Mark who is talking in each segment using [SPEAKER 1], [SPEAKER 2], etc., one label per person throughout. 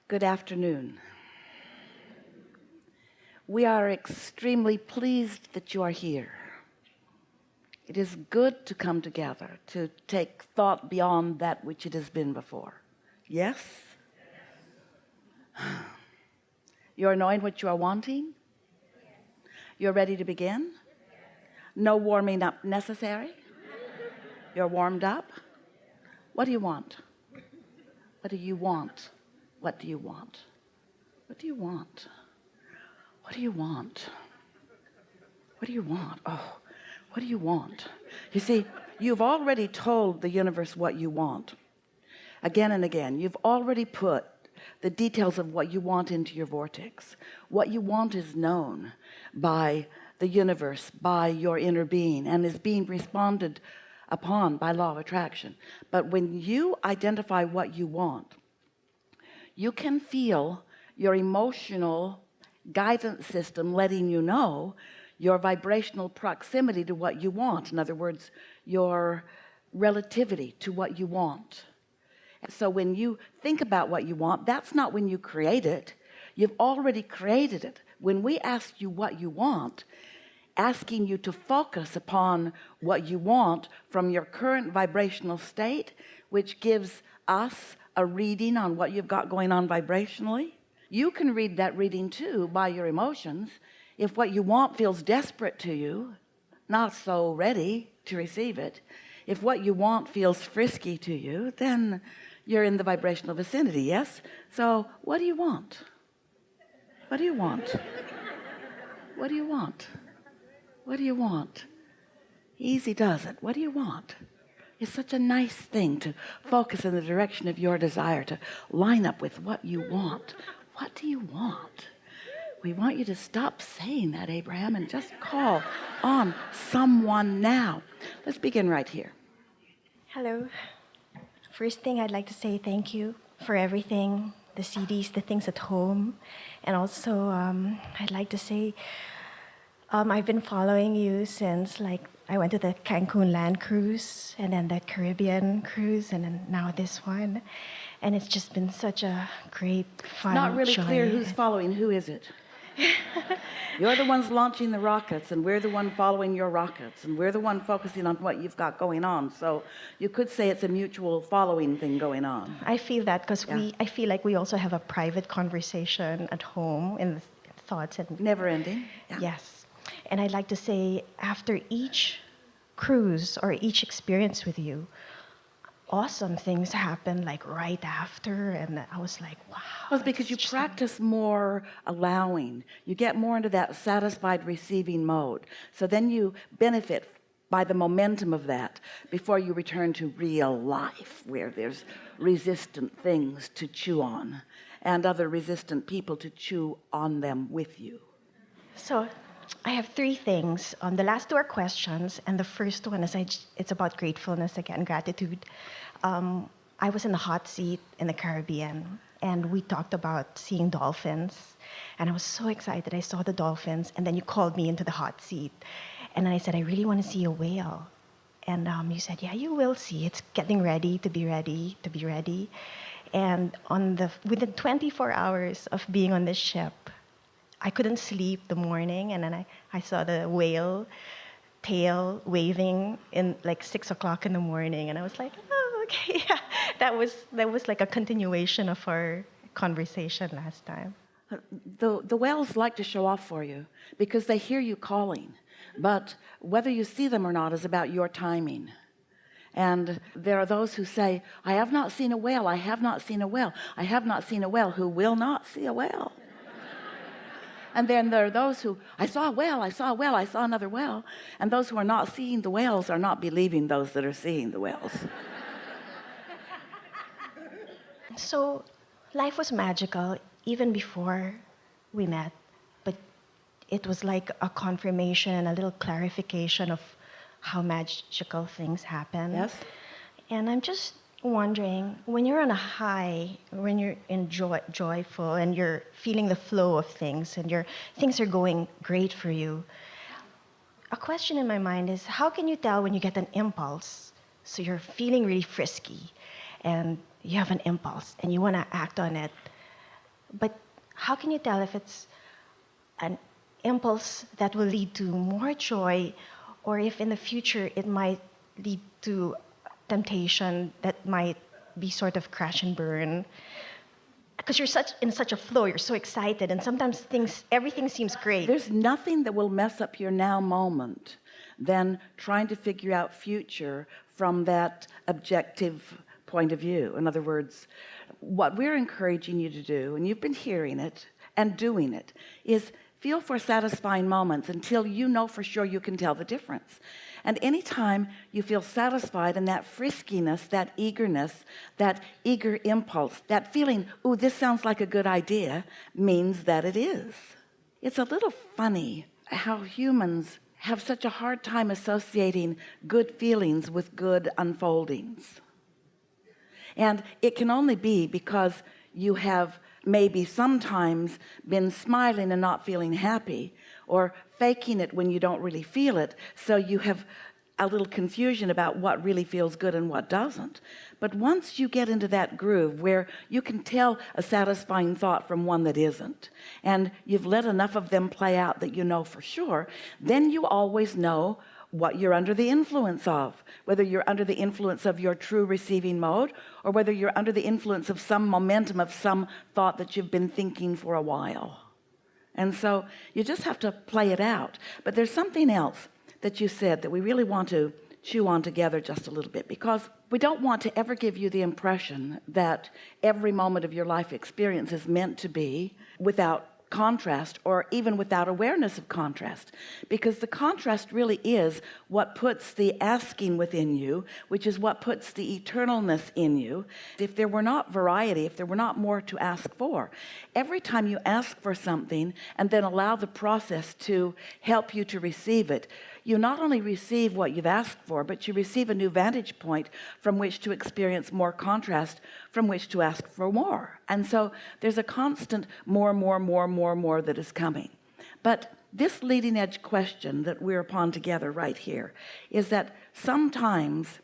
[SPEAKER 1] Good afternoon. We are extremely pleased that you are here. It is good to come together, to take thought beyond that which it has been before. Yes? You're knowing what you are wanting? You're ready to begin? No warming up necessary? You're warmed up? What do you want? What do you want? What do you want? What do you want? What do you want? What do you want? Oh, what do you want? You see, you've already told the universe what you want again and again. You've already put the details of what you want into your vortex. What you want is known by the universe, by your inner being, and is being responded upon by law of attraction. But when you identify what you want, you can feel your emotional guidance system letting you know your vibrational proximity to what you want. In other words, your relativity to what you want. So when you think about what you want, that's not when you create it. You've already created it. When we ask you what you want, asking you to focus upon what you want from your current vibrational state, which gives us a reading on what you've got going on vibrationally. You can read that reading too by your emotions. If what you want feels desperate to you, not so ready to receive it, if what you want feels frisky to you, then you're in the vibrational vicinity. Yes? So what do you want? What do you want? What do you want? What do you want? Easy does it. What do you want? It's such a nice thing to focus in the direction of your desire, to line up with what you want. What do you want? We want you to stop saying that, Abraham, and just call on someone now. Let's begin right here.
[SPEAKER 2] Hello. First thing, I'd like to say thank you for everything, the CDs, the things at home. And also, I'd like to say I've been following you since I went to the Cancun land cruise and then the Caribbean cruise and then now this one. And it's just been such a great fun
[SPEAKER 1] Not really
[SPEAKER 2] joy.
[SPEAKER 1] clear who's following. Who is it? You're the ones launching the rockets, and we're the one following your rockets, and we're the one focusing on what you've got going on. So you could say it's a mutual following thing going on.
[SPEAKER 2] I feel that because I feel like we also have a private conversation at home in the thoughts and
[SPEAKER 1] Never ending. Yeah.
[SPEAKER 2] Yes. And I'd like to say after each cruise or each experience with you, awesome things happen right after, and I was like, wow.
[SPEAKER 1] Well, it's because you practice more allowing. You get more into that satisfied receiving mode. So then you benefit by the momentum of that before you return to real life, where there's resistant things to chew on and other resistant people to chew on them with you.
[SPEAKER 2] So I have three things. The last two are questions, and the first one is it's about gratefulness again, gratitude. I was in the hot seat in the Caribbean, and we talked about seeing dolphins, and I was so excited. I saw the dolphins, and then you called me into the hot seat, and then I said, I really want to see a whale. And you said, yeah, you will see. It's getting ready to be ready, to be ready. And within 24 hours of being on this ship, I couldn't sleep the morning, and then I saw the whale tail waving in 6 o'clock in the morning, and I was like, oh, okay. Yeah. That was like a continuation of our conversation last time.
[SPEAKER 1] The whales like to show off for you because they hear you calling, but whether you see them or not is about your timing. And there are those who say, I have not seen a whale, I have not seen a whale, I have not seen a whale, who will not see a whale. And then there are those who, I saw a whale, I saw a whale, I saw another whale. And those who are not seeing the whales are not believing those that are seeing the whales.
[SPEAKER 2] So life was magical even before we met, but it was like a confirmation, a little clarification of how magical things happen.
[SPEAKER 1] Yes.
[SPEAKER 2] And I'm just wondering, when you're on a high, when you're joyful and you're feeling the flow of things and things are going great for you, a question in my mind is, how can you tell when you get an impulse? So you're feeling really frisky and you have an impulse and you want to act on it. But how can you tell if it's an impulse that will lead to more joy, or if in the future it might lead to temptation that might be sort of crash and burn? Because you're in such a flow, you're so excited, and sometimes everything seems great.
[SPEAKER 1] There's nothing that will mess up your now moment than trying to figure out future from that objective point of view. In other words, what we're encouraging you to do, and you've been hearing it and doing it, is feel for satisfying moments until you know for sure you can tell the difference. And anytime you feel satisfied in that friskiness, that eagerness, that eager impulse, that feeling, oh, this sounds like a good idea, means that it is. It's a little funny how humans have such a hard time associating good feelings with good unfoldings. And it can only be because you have maybe sometimes been smiling and not feeling happy, or faking it when you don't really feel it, so you have a little confusion about what really feels good and what doesn't. But once you get into that groove where you can tell a satisfying thought from one that isn't, and you've let enough of them play out that you know for sure, then you always know what you're under the influence of, whether you're under the influence of your true receiving mode, or whether you're under the influence of some momentum of some thought that you've been thinking for a while. And so you just have to play it out. But there's something else that you said that we really want to chew on together just a little bit, because we don't want to ever give you the impression that every moment of your life experience is meant to be without contrast, or even without awareness of contrast, because the contrast really is what puts the asking within you, which is what puts the eternalness in you. If there were not variety, if there were not more to ask for, every time you ask for something and then allow the process to help you to receive it, you not only receive what you've asked for, but you receive a new vantage point from which to experience more contrast, from which to ask for more. And so there's a constant more that is coming. But this leading edge question that we're upon together right here is that sometimes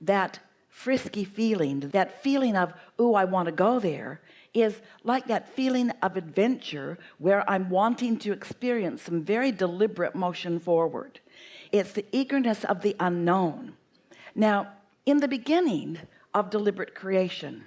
[SPEAKER 1] that frisky feeling, that feeling of, oh, I want to go there, is like that feeling of adventure where I'm wanting to experience some very deliberate motion forward. It's the eagerness of the unknown. Now, in the beginning of deliberate creation,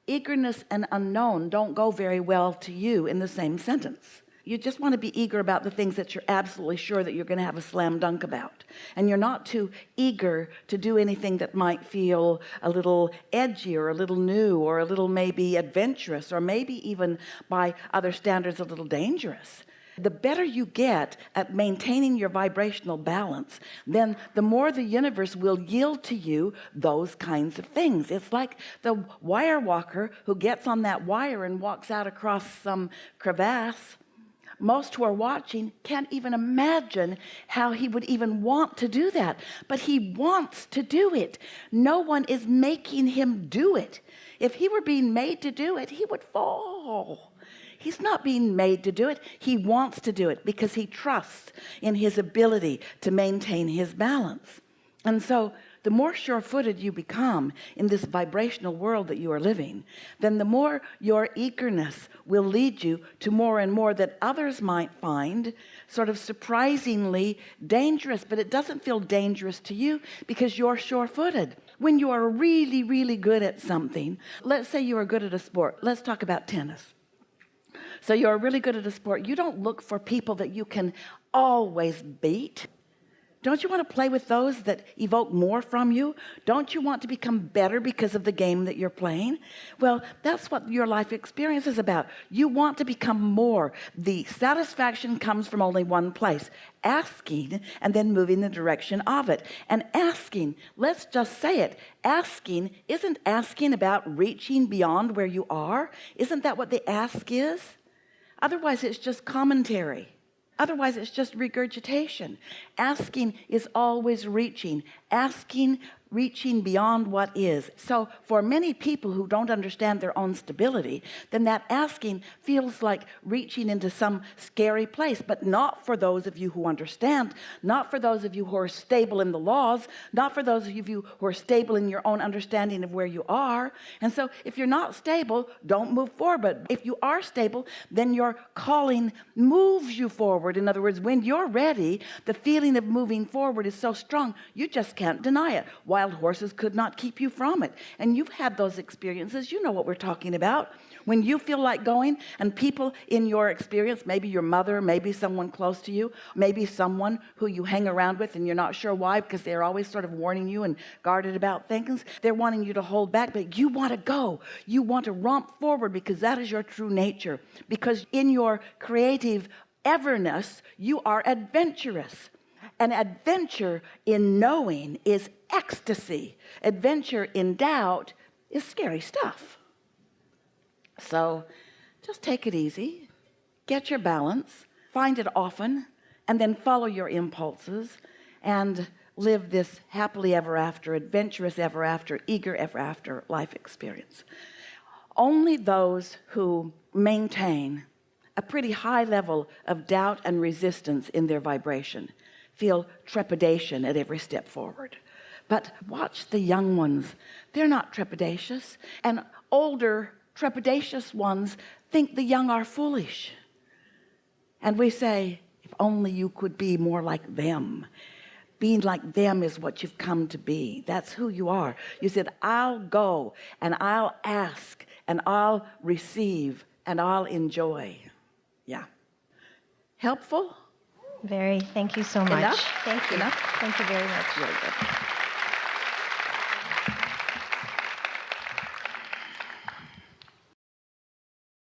[SPEAKER 1] eagerness and unknown don't go very well to you in the same sentence. You just want to be eager about the things that you're absolutely sure that you're going to have a slam dunk about. And you're not too eager to do anything that might feel a little edgy or a little new or a little maybe adventurous or maybe even by other standards a little dangerous. The better you get at maintaining your vibrational balance, then the more the universe will yield to you those kinds of things. It's like the wire walker who gets on that wire and walks out across some crevasse. Most who are watching can't even imagine how he would even want to do that, but he wants to do it. No one is making him do it. If he were being made to do it, he would fall. He's not being made to do it. He wants to do it because he trusts in his ability to maintain his balance. And so the more sure-footed you become in this vibrational world that you are living, then the more your eagerness will lead you to more and more that others might find sort of surprisingly dangerous, but it doesn't feel dangerous to you because you're sure-footed. When you are really, really good at something, let's say you are good at a sport. Let's talk about tennis. So you're really good at a sport. You don't look for people that you can always beat. Don't you want to play with those that evoke more from you? Don't you want to become better because of the game that you're playing? Well, that's what your life experience is about. You want to become more. The satisfaction comes from only one place: asking and then moving the direction of it. And asking, let's just say it, asking isn't asking about reaching beyond where you are. Isn't that what the ask is? Otherwise, it's just commentary. Otherwise, it's just regurgitation. Asking is always reaching. Asking reaching beyond what is. So for many people who don't understand their own stability, then that asking feels like reaching into some scary place. But not for those of you who understand, not for those of you who are stable in the laws, not for those of you who are stable in your own understanding of where you are. And so if you're not stable, don't move forward. But if you are stable, then your calling moves you forward. In other words, when you're ready, the feeling of moving forward is so strong, you just can't deny it. Wild horses could not keep you from it. And you've had those experiences. You know what we're talking about. When you feel like going, and people in your experience, maybe your mother, maybe someone close to you, maybe someone who you hang around with and you're not sure why, because they're always sort of warning you and guarded about things. They're wanting you to hold back, but you want to go. You want to romp forward because that is your true nature. Because in your creative everness, you are adventurous. And adventure in knowing is ecstasy. Adventure in doubt is scary stuff. So just take it easy, get your balance, find it often, and then follow your impulses and live this happily ever after, adventurous ever after, eager ever after life experience. Only those who maintain a pretty high level of doubt and resistance in their vibration feel trepidation at every step forward. But watch the young ones. They're not trepidatious. And older trepidatious ones think the young are foolish. And we say, if only you could be more like them. Being like them is what you've come to be. That's who you are. You said, I'll go and I'll ask and I'll receive and I'll enjoy. Yeah. Helpful?
[SPEAKER 2] Very. Thank you so much.
[SPEAKER 1] Enough?
[SPEAKER 2] Thank you.
[SPEAKER 1] Enough?
[SPEAKER 2] Thank you very much.
[SPEAKER 1] Really good.